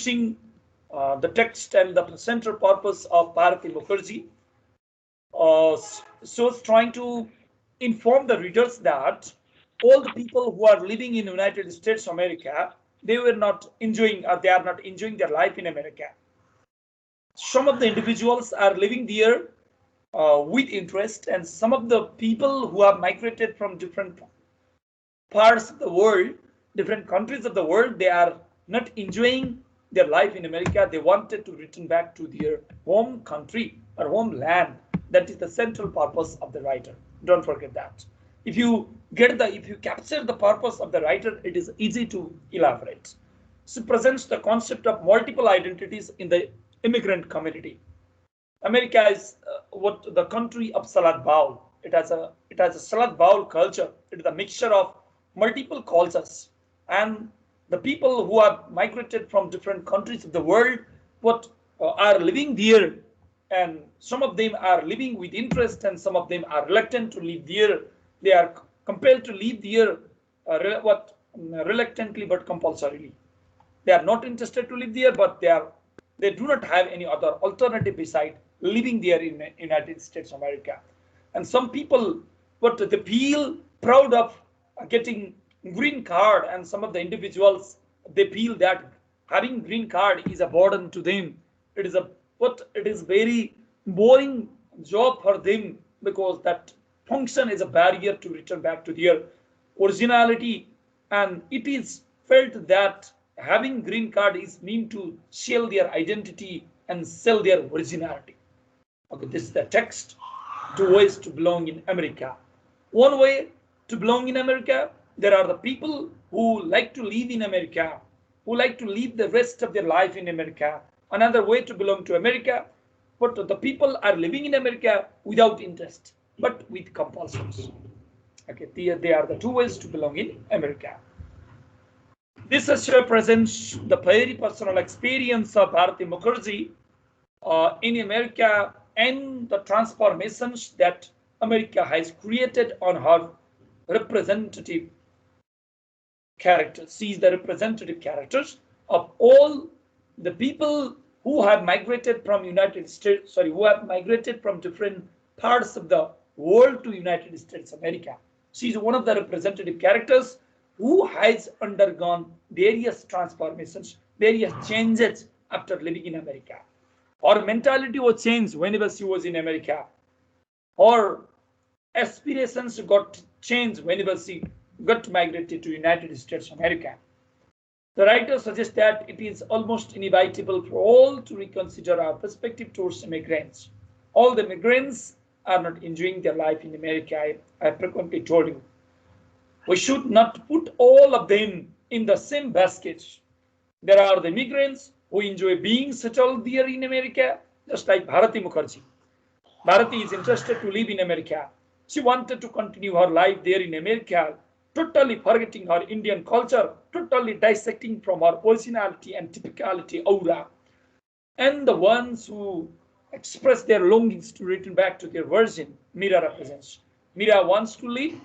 introducing the text and the central purpose of Bharati Mukherjee. So it's trying to inform the readers that all the people who are living in United States of America, they were not enjoying, or they are not enjoying their life in America. Some of the individuals are living there with interest, and some of the people who have migrated from different parts of the world, different countries of the world, they are not enjoying their life in America. They wanted to return back to their home country or homeland. That is the central purpose of the writer. Don't forget that. If you capture the purpose of the writer, it is easy to elaborate. So presents the concept of multiple identities in the immigrant community. America is what the country of salad bowl. It has a salad bowl culture. It is a mixture of multiple cultures, and the people who have migrated from different countries of the world, what are living there, and some of them are living with interest, and some of them are reluctant to live there. They are compelled to live there, reluctantly but compulsorily. They are not interested to live there, but they do not have any other alternative beside living there in the United States of America. And some people, but they feel proud of getting green card, and some of the individuals, they feel that having green card is a burden to them. It is very boring job for them, because that function is a barrier to return back to their originality, and it is felt that having green card is meant to sell their identity and sell their originality. Okay, this is the text. Two ways to belong in America. One way to belong in America, there are the people who like to live in America, who like to live the rest of their life in America. Another way to belong to America, but the people are living in America without interest, but with compulsions. Okay, they are the two ways to belong in America. This essay presents the very personal experience of Bharati Mukherjee in America, and the transformations that America has created on her representative characters. She is the representative characters of all the people who have migrated from who have migrated from different parts of the world to United States of America. She is one of the representative characters who has undergone various transformations, various changes after living in America. Her mentality was changed whenever she was in America. Her aspirations got changed whenever she got migrated to United States of America. The writer suggests that it is almost inevitable for all to reconsider our perspective towards immigrants. All the immigrants are not enjoying their life in America. I frequently told you. We should not put all of them in the same basket. There are the immigrants who enjoy being settled there in America, just like Bharati Mukherjee. Bharati is interested to live in America. She wanted to continue her life there in America, totally forgetting her Indian culture, totally dissecting from her originality and typicality aura. And the ones who express their longings to return back to their virgin, Mira represents. Mira wants to live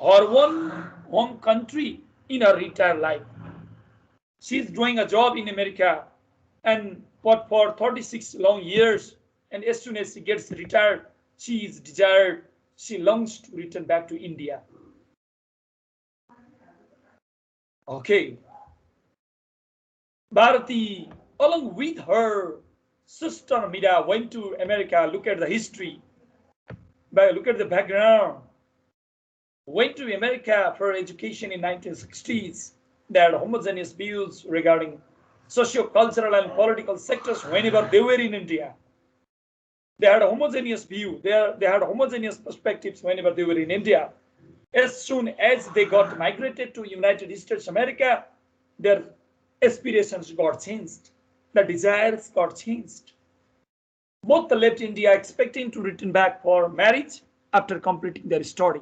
her own home country in her retired life. She's doing a job in America, and for 36 long years, and as soon as she gets retired, she longs to return back to India. Okay. Bharati, along with her sister Mira, went to America. Look at the history, look at the background. Went to America for education in 1960s. They had homogeneous views regarding socio-cultural and political sectors whenever they were in India. They had a homogeneous view. They had homogeneous perspectives whenever they were in India. As soon as they got migrated to United States of America, their aspirations got changed. The desires got changed. Both left India expecting to return back for marriage after completing their study.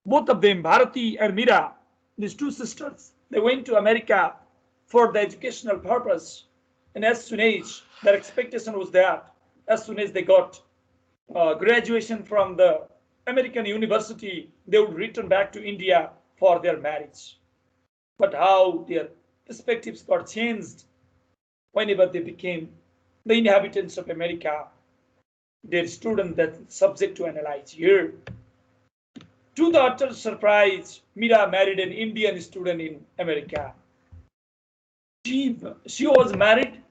Both of them, Bharati and Mira, these two sisters, they went to America for the educational purpose. And as soon as their expectation was that, as soon as they got graduation from the American university, they would return back to India for their marriage. But how their perspectives got changed whenever they became the inhabitants of America. Their student that subject to analyze here. To the utter surprise, Mira married an Indian student in America. She was married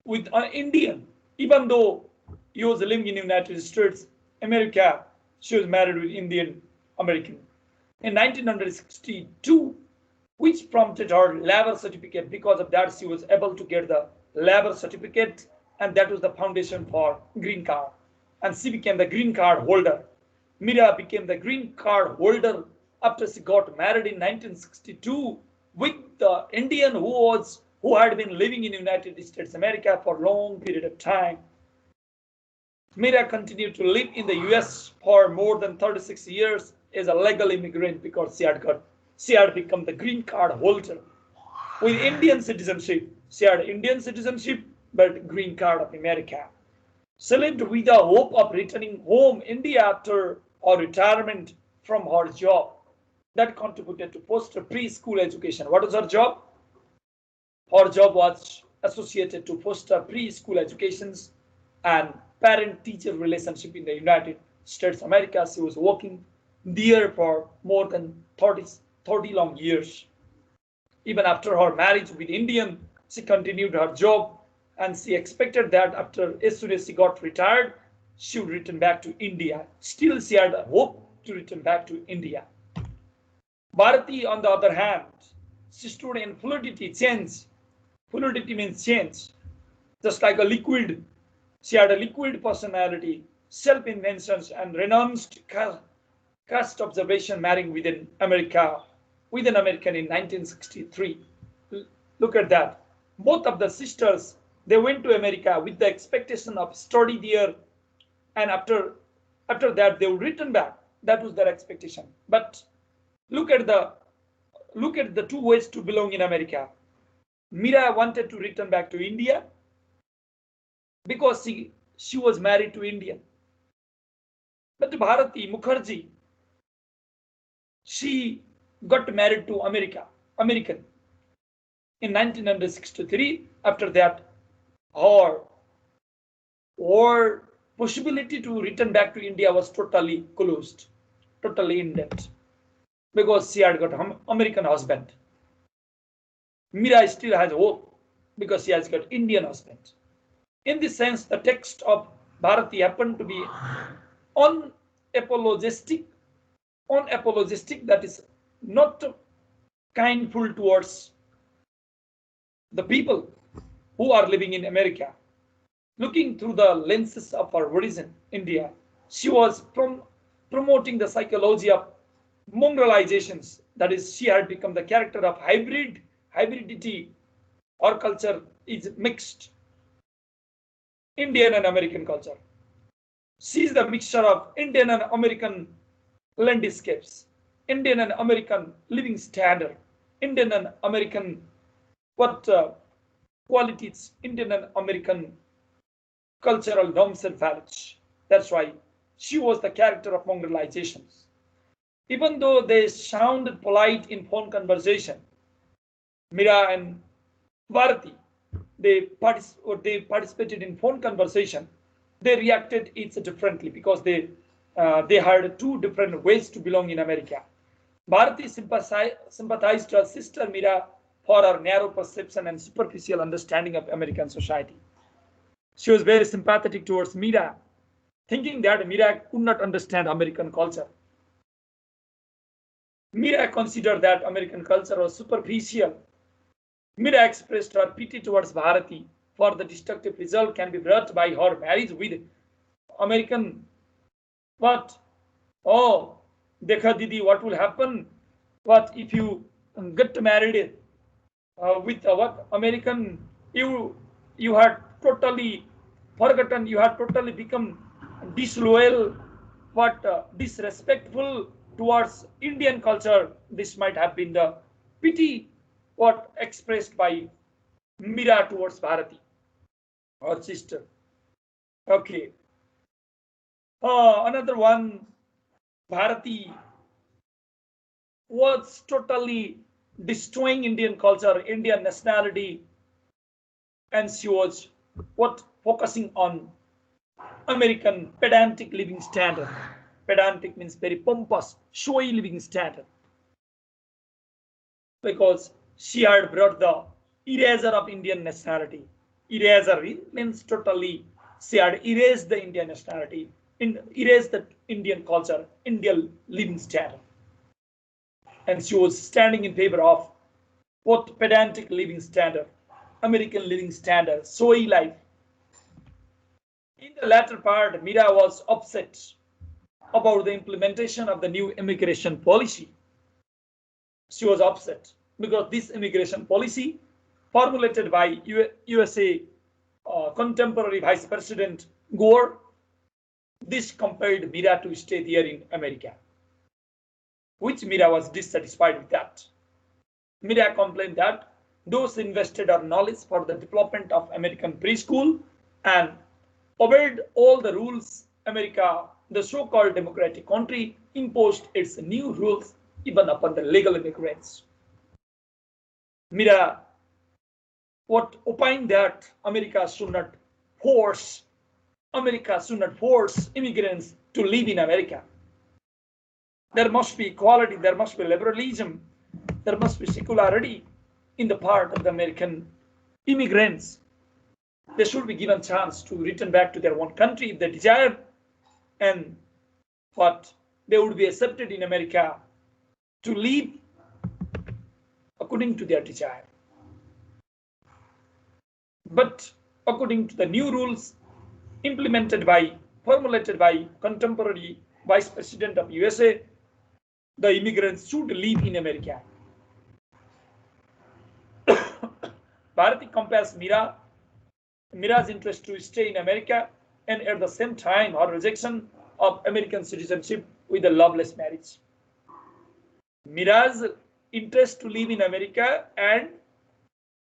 with an Indian, even though he was living in the United States, America. She was married with Indian American. In 1962, which prompted her labor certificate. Because of that, she was able to get the labor certificate, and that was the foundation for green card. And she became the green card holder. Mira became the green card holder after she got married in 1962 with the Indian who had been living in the United States America for a long period of time. Mira continued to live in the US for more than 36 years as a legal immigrant because she had become the green card holder with Indian citizenship. She had Indian citizenship but green card of America. She lived with the hope of returning home India after her retirement from her job that contributed to post preschool education. What was her job? Her job was associated to foster preschool educations and parent-teacher relationship in the United States America. She was working there for more than 30 long years. Even after her marriage with Indian, she continued her job, and she expected that as soon as she got retired, she would return back to India. Still, she had a hope to return back to India. Bharati, on the other hand, she stood in fluidity, change. Fluidity means change. Just like a liquid, she had a liquid personality, self-inventions, and renounced caste observation, marrying with an American in 1963. Look at that. Both of the sisters, they went to America with the expectation of study there, and after that they would return back. That was their expectation. But look at the two ways to belong in America. Mira wanted to return back to India because she was married to Indian. But Bharati Mukherjee, she got married to American in 1963. After that, her possibility to return back to India was totally closed, totally ended, because she had got American husband. Mira still has hope because she has got Indian husband. In this sense, the text of Bharati happened to be unapologetic, that is not kindful towards the people who are living in America. Looking through the lenses of her origin, India, she was promoting the psychology of mongrelizations. That is, she had become the character of hybridity. Our culture is mixed, Indian and American culture. She is the mixture of Indian and American landscapes, Indian and American living standard, Indian and American qualities, Indian and American cultural norms and values. That's why she was the character of mongrelizations. Even though they sounded polite in phone conversation, Mira and Bharati, they participated in phone conversation. They reacted it differently because they had two different ways to belong in America. Bharati sympathized her sister Mira for her narrow perception and superficial understanding of American society. She was very sympathetic towards Mira, thinking that Mira could not understand American culture. Mira considered that American culture was superficial. Mira expressed her pity towards Bharati for the destructive result can be brought by her marriage with American. What? Oh, Dekha Didi, what will happen? What if you get married with what American? You had totally forgotten. You had totally become disloyal, disrespectful towards Indian culture. This might have been the pity what expressed by Mira towards Bharati, her sister. Okay. Another one, Bharati was totally destroying Indian culture, Indian nationality, and she was what focusing on American pedantic living standard. Pedantic means very pompous, showy living standard. Because she had brought the eraser of Indian nationality. Eraser means totally she had erased the Indian nationality, erased the Indian culture, Indian living standard. And she was standing in favor of what pedantic living standard, American living standard, showy life. In the latter part, Mira was upset about the implementation of the new immigration policy. She was upset because this immigration policy formulated by USA contemporary Vice President Gore, this compelled Mira to stay there in America, which Mira was dissatisfied with that. Mira complained that those invested her knowledge for the development of American preschool and obeyed all the rules America, the so-called democratic country, imposed its new rules even upon the legal immigrants. Mira what opined that America should not force immigrants to live in America. There must be equality, there must be liberalism, there must be secularity in the part of the American immigrants. They should be given chance to return back to their own country if they desire, and what they would be accepted in America to live according to their desire. But according to the new rules formulated by contemporary Vice President of USA, the immigrants should live in America. Bharati compares Mira's interest to stay in America and at the same time her rejection of American citizenship with a loveless marriage. Mira's interest to live in America and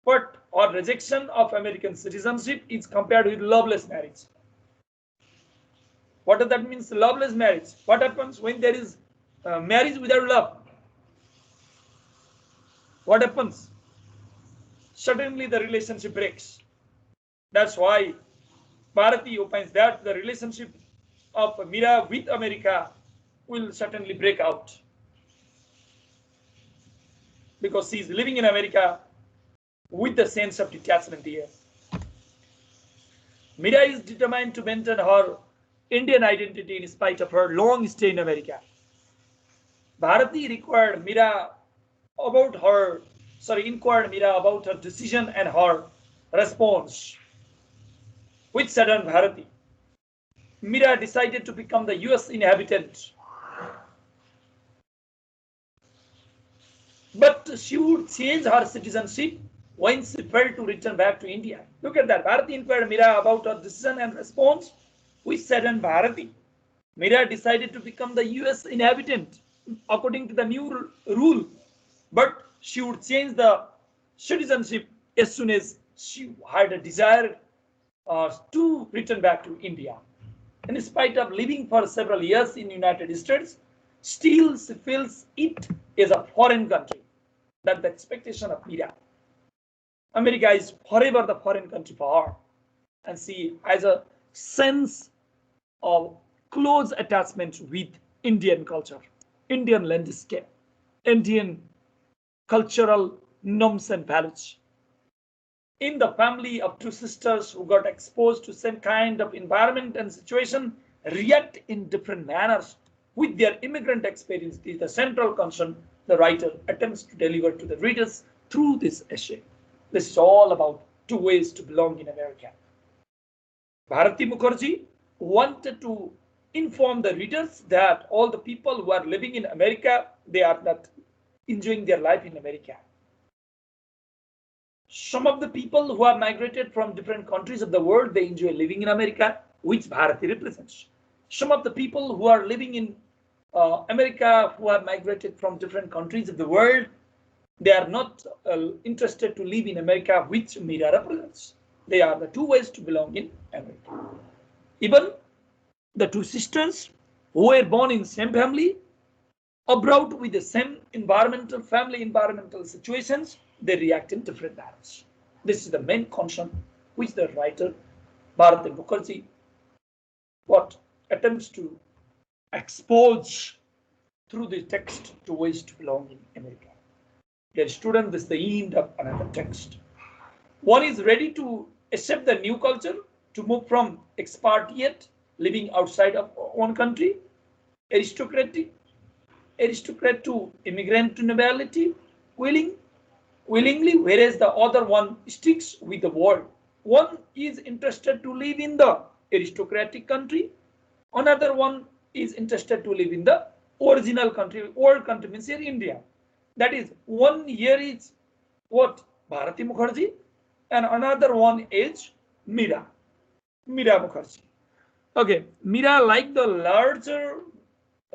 but or rejection of American citizenship is compared with loveless marriage. What does that mean? Loveless marriage. What happens when there is marriage without love? What happens? Suddenly the relationship breaks. That's why Bharati opines that the relationship of Mira with America will certainly break out, because she is living in America with the sense of detachment here. Mira is determined to maintain her Indian identity in spite of her long stay in America. Bharati inquired Mira about her decision and her response, which saddened Bharati. Mira decided to become the US inhabitant, but she would change her citizenship when she felt to return back to India. Look at that. Bharati inquired Mira about her decision and response, which saddened Bharati. Mira decided to become the US inhabitant according to the new rule, but she would change the citizenship as soon as she had a desire to return back to India. In spite of living for several years in the United States, still she feels it is a foreign country. That's the expectation of Mira. America is forever the foreign country for her, and she has a sense of close attachment with Indian culture, Indian landscape, Indian cultural norms and values. In the family of two sisters who got exposed to same kind of environment and situation, react in different manners with their immigrant experience is the central concern the writer attempts to deliver to the readers through this essay. This is all about two ways to belong in America. Bharati Mukherjee wanted to inform the readers that all the people who are living in America, they are not enjoying their life in America. Some of the people who have migrated from different countries of the world, they enjoy living in America, which Bharati represents. Some of the people who are living in America, who have migrated from different countries of the world, they are not interested to live in America, which Mira represents. They are the two ways to belong in America. Even the two sisters who were born in same family, abroad with the same environmental situations, they react in different manners. This is the main concern which the writer Bharati Mukherjee what attempts to expose through the text to ways to belong in America. Dear student, this is the end of another text. One is ready to accept the new culture, to move from expatriate, living outside of own country, aristocrat to immigrant to nobility, willingly, whereas the other one sticks with the world. One is interested to live in the aristocratic country, another one is interested to live in the original country. Old country means here India. That is, one here is what? Bharati Mukherjee, and another one is Mira Mukherjee. Okay, Mira, like the larger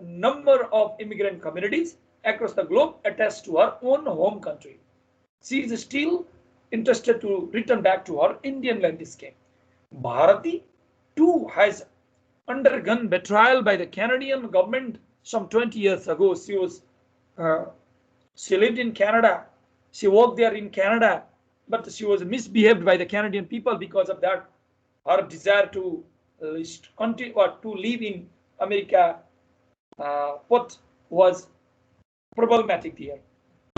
number of immigrant communities across the globe, attached to her own home country. She is still interested to return back to her Indian landscape. Bharati too has undergone betrayal by the Canadian government some 20 years ago. She lived in Canada. She worked there in Canada, but she was misbehaved by the Canadian people. Because of that, her desire to continue or to live in America what was problematic here.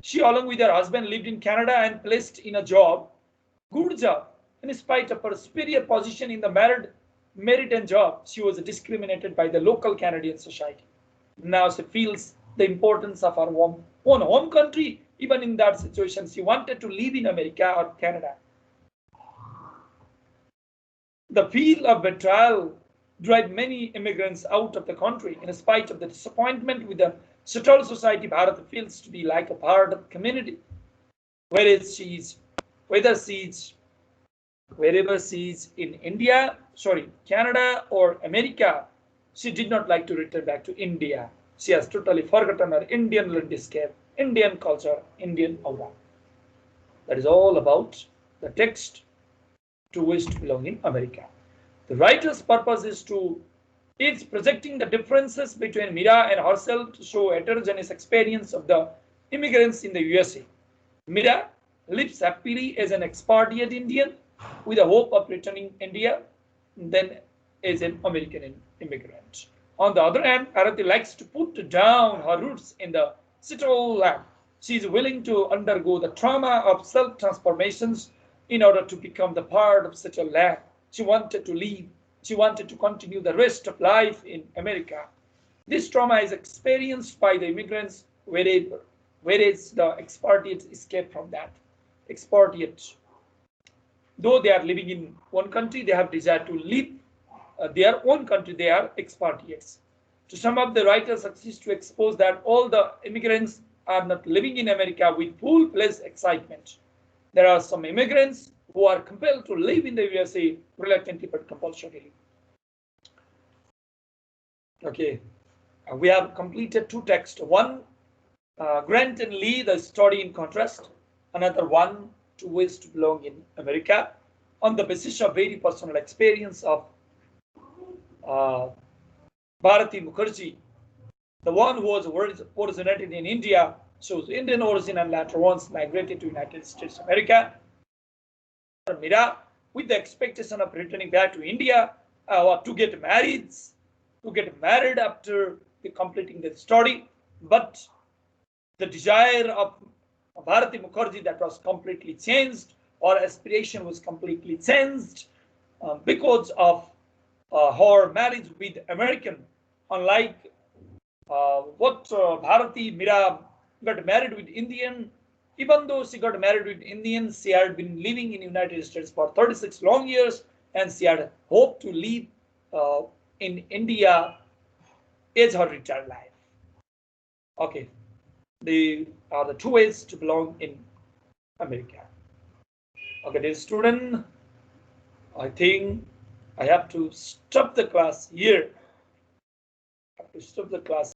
She, along with her husband, lived in Canada and placed in a good job. In spite of her superior position in the merit and job, she was discriminated by the local Canadian society. Now she feels the importance of her own home country. Even in that situation, she wanted to live in America or Canada. The feel of betrayal drive many immigrants out of the country. In spite of the disappointment with the settled society, Bharat feels to be like a part of the community. Wherever she's in Canada or America, she did not like to return back to India. She has totally forgotten her Indian landscape, Indian culture, Indian aura. That is all about the text to wish to belong in America. The writer's purpose is projecting the differences between Mira and herself to show heterogeneous experience of the immigrants in the USA. Mira lives happily as an expatriate Indian with the hope of returning India, then as an American immigrant. On the other hand, Bharati likes to put down her roots in the settled land. She is willing to undergo the trauma of self-transformations in order to become the part of such a land. She wanted to continue the rest of life in America. This trauma is experienced by the immigrants, whereas the expatriates escape from that. Expatriates, though they are living in one country, they have desire to leave their own country. They are expatriates. To sum up, the writer succeeds to expose that all the immigrants are not living in America with full-fledged excitement. There are some immigrants who are compelled to live in the USA reluctantly but compulsorily. Okay, we have completed two texts. One, Grant and Lee, the study in contrast. Another one, Two Ways to Belong in America, on the basis of very personal experience of Bharati Mukherjee, the one who was originated in India, shows Indian origin and later once migrated to United States of America. Mira, with the expectation of returning back to India or to get married after completing the study, but the desire of Bharati Mukherjee that was completely changed, or aspiration was completely changed because of her marriage with American. Unlike what Bharati, Mira got married with Indian. Even though she got married with Indians, she had been living in the United States for 36 long years, and she had hoped to live in India as her retired life. Okay, they are the two ways to belong in America. Okay, dear student, I think I have to stop the class here.